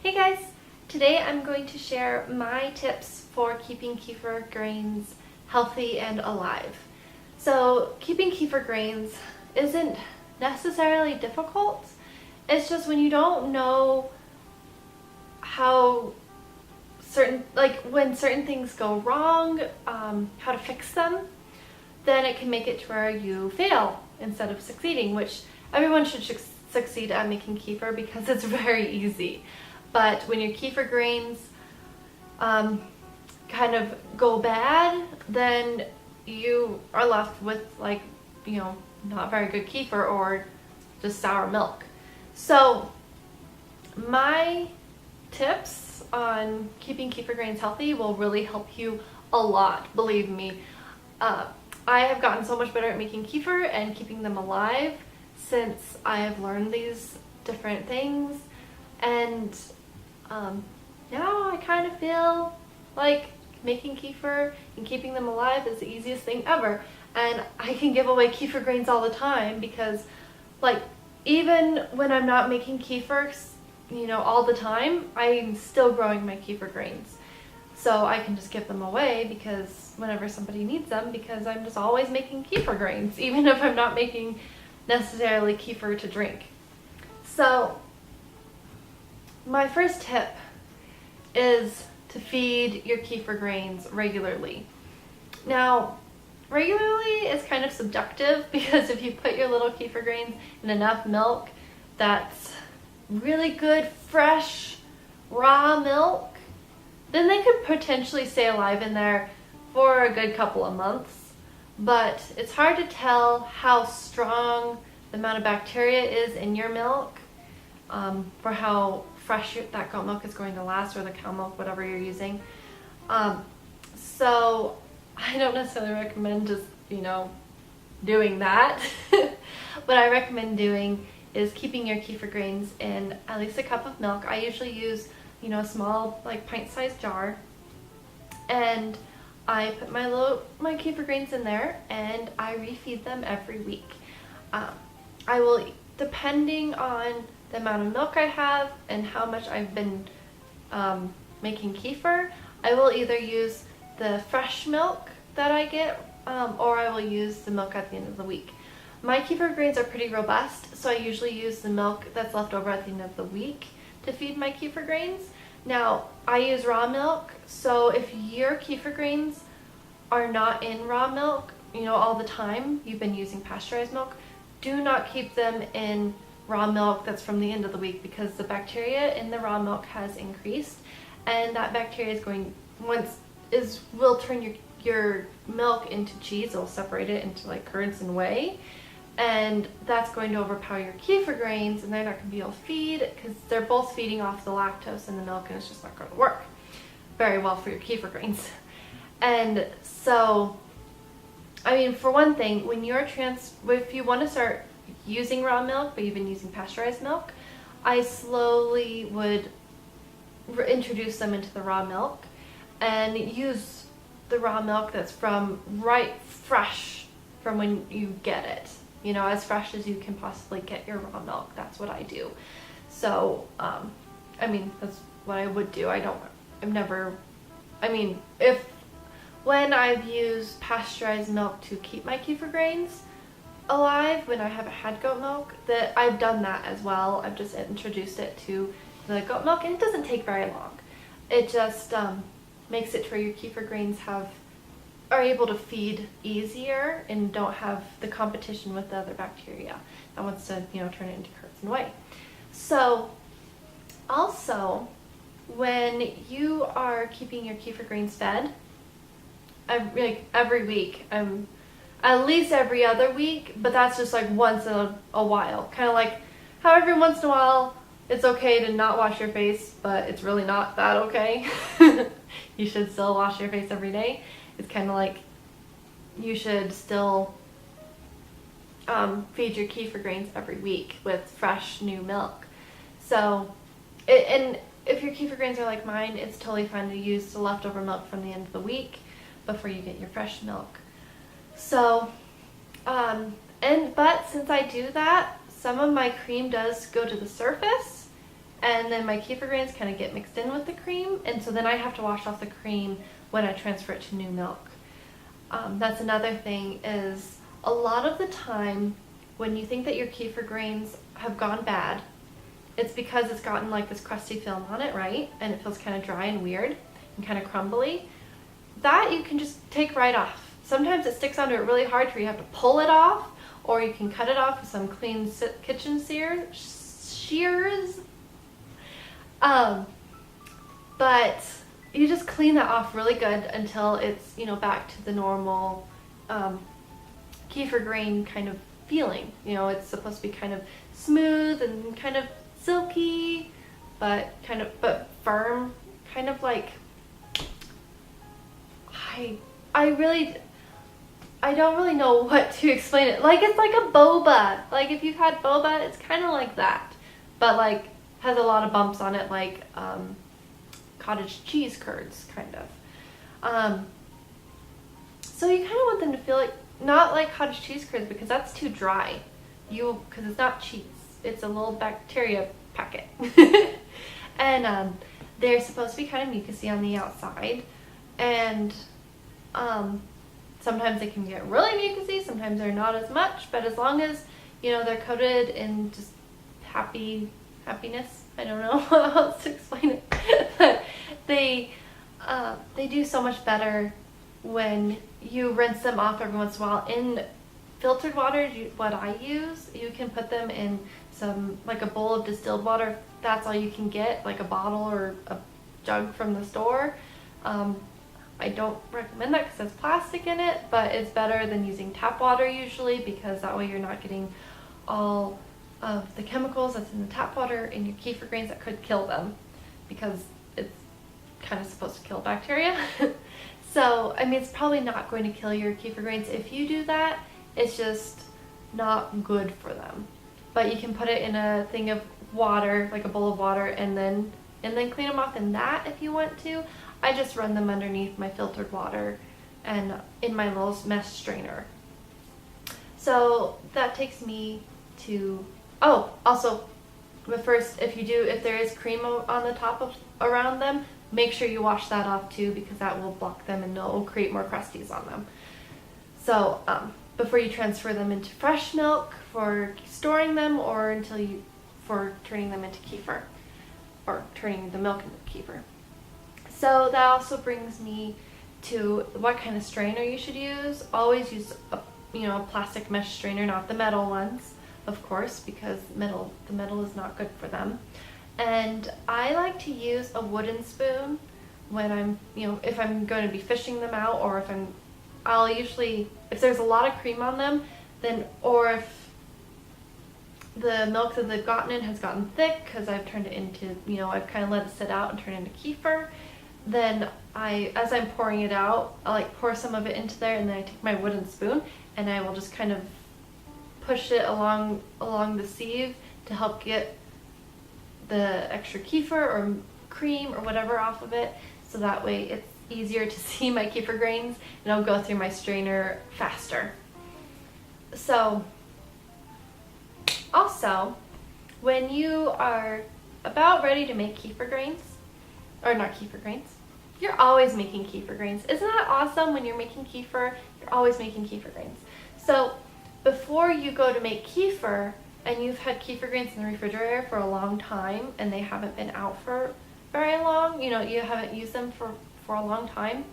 Hey guys! Today I'm going to share my tips for keeping kefir grains healthy and alive. So keeping kefir grains isn't necessarily difficult. It's just when you don't know how when certain things go wrong, how to fix them, then it can make it to where you fail instead of succeeding, which everyone should succeed at making kefir because it's very easy. But when your kefir grains kind of go bad, then you are left with not very good kefir or just sour milk. So my tips on keeping kefir grains healthy will really help you a lot, believe me. I have gotten so much better at making kefir and keeping them alive since I have learned these different things, and now I kind of feel like making kefir and keeping them alive is the easiest thing ever. And I can give away kefir grains all the time because, even when I'm not making kefir, all the time, I'm still growing my kefir grains. So I can just give them away because whenever somebody needs them, because I'm just always making kefir grains, even if I'm not making necessarily kefir to drink. So my first tip is to feed your kefir grains regularly. Now, regularly is kind of subjective because if you put your little kefir grains in enough milk that's really good, fresh, raw milk, then they could potentially stay alive in there for a good couple of months. But it's hard to tell how strong the amount of bacteria is in your milk for how fresh that goat milk is going to last, or the cow milk, whatever you're using. So I don't necessarily recommend just, doing that. What I recommend doing is keeping your kefir grains in at least a cup of milk. I usually use, a small, pint-sized jar, and I put my kefir grains in there and I refeed them every week. I will, depending on the amount of milk I have and how much I've been making kefir, I will either use the fresh milk that I get or I will use the milk at the end of the week. My kefir grains are pretty robust, so I usually use the milk that's left over at the end of the week to feed my kefir grains. Now, I use raw milk, so if your kefir grains are not in raw milk, all the time, you've been using pasteurized milk, do not keep them in raw milk that's from the end of the week, because the bacteria in the raw milk has increased, and that bacteria will turn your milk into cheese. It'll separate it into curds and whey, and that's going to overpower your kefir grains, and they're not going to be able to feed because they're both feeding off the lactose in the milk, and it's just not going to work very well for your kefir grains. And so, for one thing, if you want to start using raw milk, but you've been using pasteurized milk, I slowly would introduce them into the raw milk and use the raw milk that's fresh from when you get it. As fresh as you can possibly get your raw milk. That's what I do. So, that's what I would do. When I've used pasteurized milk to keep my kefir grains alive, when I haven't had goat milk, that I've done that as well. I've just introduced it to the goat milk, and it doesn't take very long. It just makes it to where your kefir grains are able to feed easier and don't have the competition with the other bacteria that wants to, turn it into curds and whey. So, also, when you are keeping your kefir grains fed, every week, at least every other week, but that's just once in a while. Kind of like how every once in a while it's okay to not wash your face, but it's really not that okay. You should still wash your face every day. It's kind of like you should still feed your kefir grains every week with fresh new milk. So, and if your kefir grains are like mine, it's totally fine to use the leftover milk from the end of the week before you get your fresh milk. So, but since I do that, some of my cream does go to the surface, and then my kefir grains kind of get mixed in with the cream, and so then I have to wash off the cream when I transfer it to new milk. That's another thing, is a lot of the time when you think that your kefir grains have gone bad, it's because it's gotten like this crusty film on it, right? And it feels kind of dry and weird and kind of crumbly. That you can just take right off. Sometimes it sticks onto it really hard where you have to pull it off, or you can cut it off with some clean kitchen shears. But you just clean that off really good until it's, you know, back to the normal kefir grain kind of feeling. You know, it's supposed to be kind of smooth and kind of silky, but firm, kind of like, I don't really know what to explain it. Like, it's like a boba. Like, if you've had boba, it's kind of like that, but like has a lot of bumps on it, like cottage cheese curds, kind of. So you kind of want them to feel like, not like cottage cheese curds, because that's too dry. Because it's not cheese. It's a little bacteria packet. And they're supposed to be kind of mucousy on the outside. And sometimes they can get really mucousy, sometimes they're not as much, but as long as, you know, they're coated in just happiness, I don't know how else to explain it, but they do so much better when you rinse them off every once in a while. In filtered water, what I use, you can put them in some, like a bowl of distilled water, if that's all you can get, like a bottle or a jug from the store. I don't recommend that because there's plastic in it, but it's better than using tap water usually, because that way you're not getting all of the chemicals that's in the tap water in your kefir grains that could kill them, because it's kind of supposed to kill bacteria. So, I mean, it's probably not going to kill your kefir grains if you do that. It's just not good for them. But you can put it in a thing of water, like a bowl of water, and then clean them off in that if you want to. I just run them underneath my filtered water and in my little mesh strainer. So that takes me to, oh, also, but first, if there is cream on the top of around them, make sure you wash that off too, because that will block them and it will create more crusties on them. So before you transfer them into fresh milk for storing them, or for turning them into kefir, or turning the milk into kefir. So that also brings me to what kind of strainer you should use. Always use a plastic mesh strainer, not the metal ones, of course, because the metal is not good for them. And I like to use a wooden spoon when I'm, if I'm going to be fishing them out, or if there's a lot of cream on them, or if the milk that they've gotten in has gotten thick because I've turned it into, I've kind of let it sit out and turn it into kefir, then as I'm pouring it out, I pour some of it into there, and then I take my wooden spoon and I will just kind of push it along the sieve to help get the extra kefir or cream or whatever off of it, so that way it's easier to see my kefir grains and it'll go through my strainer faster. So also, when you are about ready to make kefir grains, or not kefir grains, you're always making kefir grains. Isn't that awesome? When you're making kefir, you're always making kefir grains. So before you go to make kefir, and you've had kefir grains in the refrigerator for a long time and they haven't been out for very long, you haven't used them for a long time,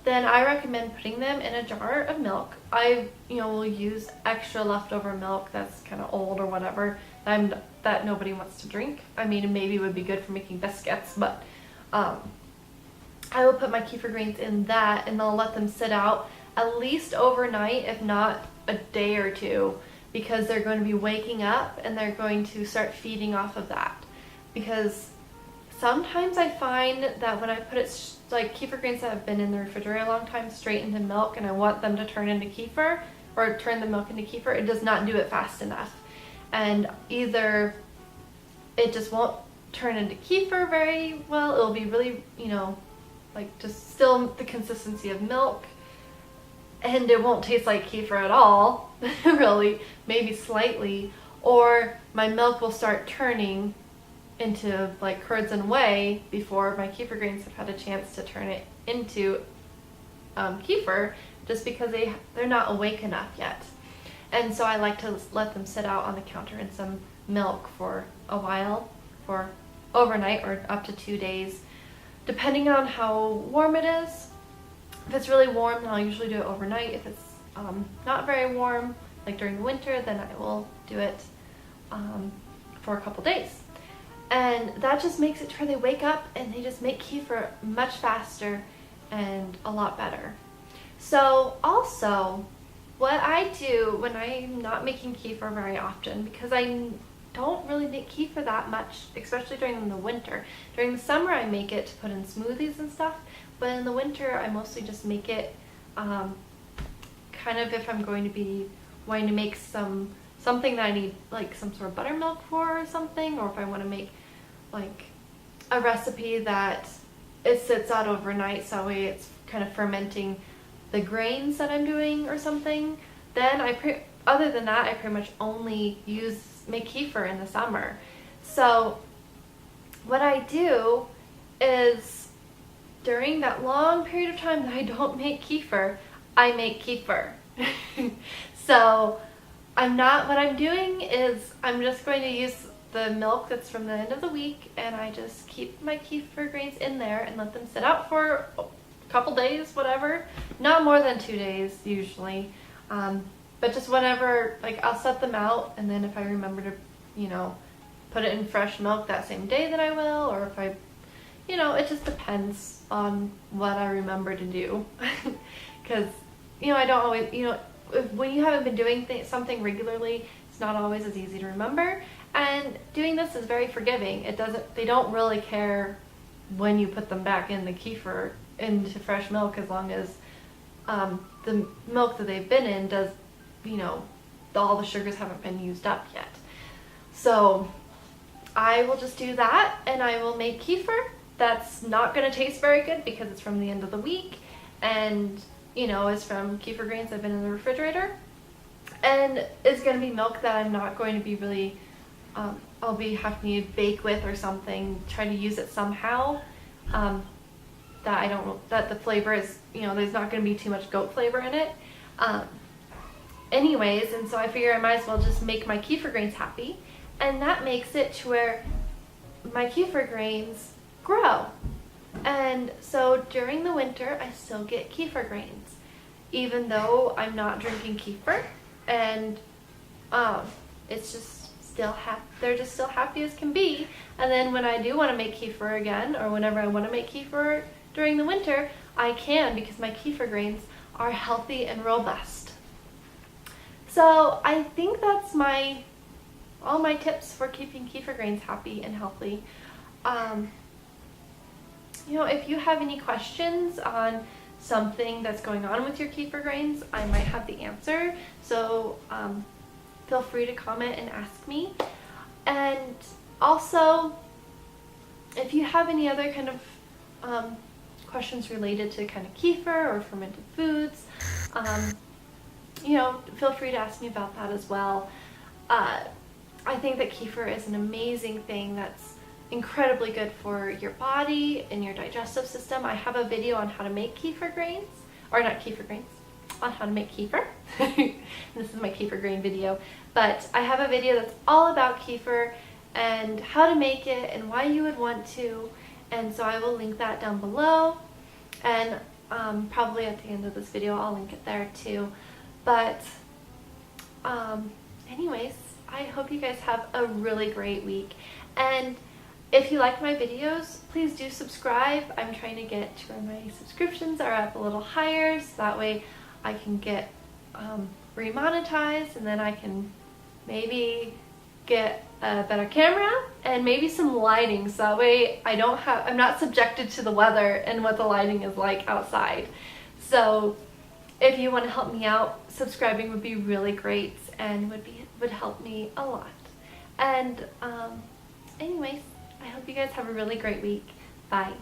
then I recommend putting them in a jar of milk. I will use extra leftover milk that's kind of old or whatever that nobody wants to drink. I mean, maybe it would be good for making biscuits, but I will put my kefir grains in that, and I'll let them sit out at least overnight, if not a day or two, because they're going to be waking up and they're going to start feeding off of that. Because sometimes I find that when I put it, like kefir grains that have been in the refrigerator a long time, straight into milk, and I want them to turn into kefir, or turn the milk into kefir, it does not do it fast enough. And either it just won't turn into kefir very well, it'll be really, just still the consistency of milk, and it won't taste like kefir at all, really, maybe slightly, or my milk will start turning into like curds and whey before my kefir grains have had a chance to turn it into kefir, just because they're not awake enough yet. And so I like to let them sit out on the counter in some milk for a while, for overnight or up to 2 days, depending on how warm it is. If it's really warm, then I'll usually do it overnight. If it's not very warm, like during the winter, then I will do it for a couple days. And that just makes it to where they wake up and they just make kefir much faster and a lot better. So also, what I do when I'm not making kefir very often, because I don't really make kefir that much, especially during the winter. During the summer I make it to put in smoothies and stuff, but in the winter I mostly just make it kind of if I'm going to be wanting to make something that I need like some sort of buttermilk for or something, or if I want to make like a recipe that it sits out overnight so that way it's kind of fermenting the grains that I'm doing or something, then other than that I pretty much only make kefir in the summer. So what I do is during that long period of time that I don't make kefir, I make kefir. So what I'm doing is I'm just going to use the milk that's from the end of the week, and I just keep my kefir grains in there and let them sit out for a couple days, whatever. Not more than 2 days usually. But just whenever, like I'll set them out, and then if I remember to, put it in fresh milk that same day, then I will, or if it just depends on what I remember to do. Because, I don't always, when you haven't been doing something regularly, it's not always as easy to remember. And doing this is very forgiving. They don't really care when you put them back in the kefir into fresh milk, as long as the milk that they've been in does, all the sugars haven't been used up yet. So I will just do that, and I will make kefir that's not going to taste very good because it's from the end of the week, and it's from kefir grains that have been in the refrigerator, and it's going to be milk that I'm not going to be really I'll be having to bake with or something, try to use it somehow, that the flavor is, there's not going to be too much goat flavor in it. Anyways, and so I figure I might as well just make my kefir grains happy, and that makes it to where my kefir grains grow. And so during the winter I still get kefir grains, even though I'm not drinking kefir, and it's just they're just still happy as can be. And then when I do want to make kefir again, or whenever I want to make kefir during the winter, I can, because my kefir grains are healthy and robust. So I think that's all my tips for keeping kefir grains happy and healthy. If you have any questions on something that's going on with your kefir grains, I might have the answer. So feel free to comment and ask me. And also, if you have any other kind of questions related to kind of kefir or fermented foods, feel free to ask me about that as well. I think that kefir is an amazing thing that's incredibly good for your body and your digestive system. I have a video on how to make kefir grains, or not kefir grains, on how to make kefir. This is my kefir grain video, but I have a video that's all about kefir and how to make it and why you would want to, and so I will link that down below, and probably at the end of this video I'll link it there too. But anyways, I hope you guys have a really great week, and if you like my videos, please do subscribe. I'm trying to get to where my subscriptions are up a little higher, so that way I can get remonetized, and then I can maybe get a better camera and maybe some lighting, so that way I'm not subjected to the weather and what the lighting is like outside. So if you want to help me out, subscribing would be really great and would help me a lot. And anyways, I hope you guys have a really great week. Bye.